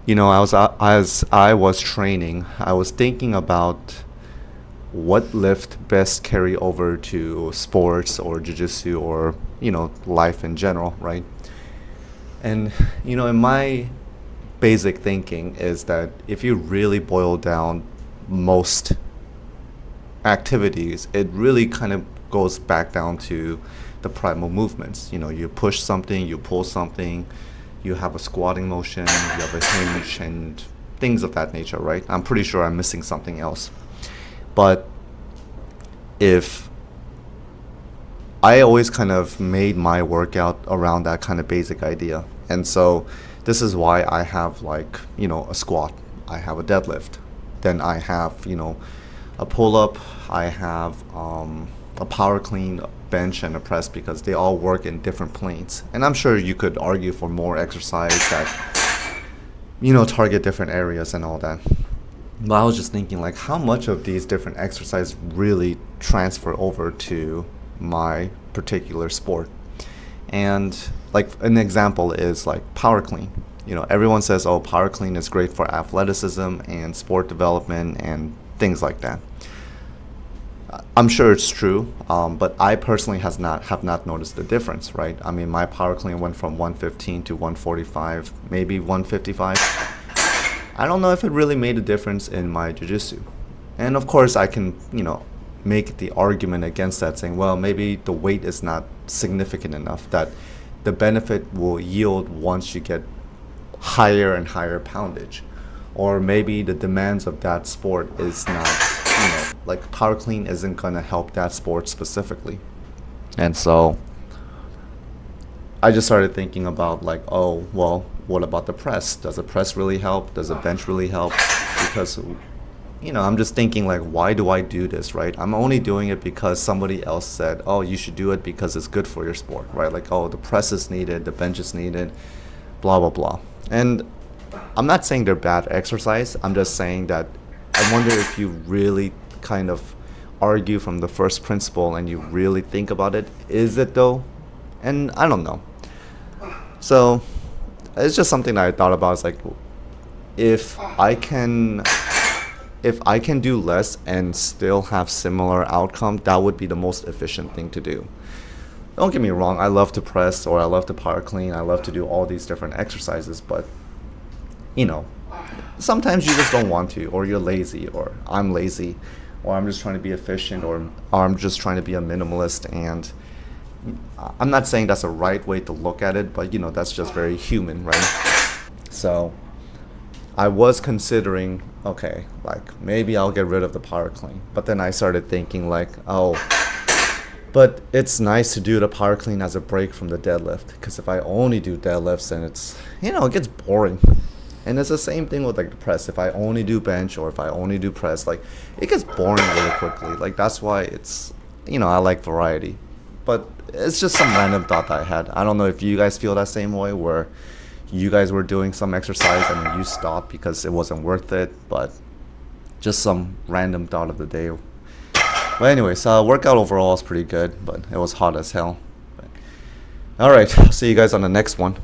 As I was training, I was thinking about what lift best carry over to sports or jiu-jitsu or life in general, right? And in my basic thinking is that if you really boil down most activities, it really kind of goes back down to the primal movements. You push something, you pull something, you have a squatting motion, you have a hinge, and things of that nature, right? I'm pretty sure I'm missing something else. But if I always kind of made my workout around that kind of basic idea. And so this is why I have a squat, I have a deadlift, then I have, a pull up, I have a power clean, a bench, and a press because they all work in different planes. And I'm sure you could argue for more exercise that, target different areas and all that. But I was just thinking, how much of these different exercises really transfer over to my particular sport? And an example is power clean. Everyone says, oh, power clean is great for athleticism and sport development and things like that. I'm sure it's true, but I personally have not noticed the difference, right? I mean, my power clean went from 115 to 145, maybe 155. I don't know if it really made a difference in my jiu-jitsu. And of course, I can, make the argument against that, saying, well, maybe the weight is not significant enough, that the benefit will yield once you get higher and higher poundage. Or maybe the demands of that sport is not, power clean isn't going to help that sport specifically. And so I just started thinking about oh, well, what about the press? Does the press really help? Does the bench really help? Because I'm just thinking why do I do this, right? I'm only doing it because somebody else said, oh, you should do it because it's good for your sport, right? Oh, the press is needed, the bench is needed, blah, blah, blah. And I'm not saying they're bad exercise. I'm just saying that I wonder if you really kind of argue from the first principle and you really think about it. Is it though? And I don't know. So it's just something that I thought about. It's if I can do less and still have similar outcome, that would be the most efficient thing to do. Don't get me wrong, I love to press or I love to power clean, I love to do all these different exercises, but sometimes you just don't want to, or you're lazy, or I'm lazy, or I'm just trying to be efficient, or I'm just trying to be a minimalist. And I'm not saying that's a right way to look at it, but that's just very human, right? So I was considering, okay, maybe I'll get rid of the power clean. But then I started thinking oh, but it's nice to do the power clean as a break from the deadlift. Because if I only do deadlifts, then it's, it gets boring. And it's the same thing with the press. If I only do bench or if I only do press, it gets boring really quickly. That's why it's, I like variety. But it's just some random thought that I had. I don't know if you guys feel that same way, where you guys were doing some exercise and then you stopped because it wasn't worth it. But just some random thought of the day. But anyways, workout overall is pretty good, but it was hot as hell. Alright, I'll see you guys on the next one.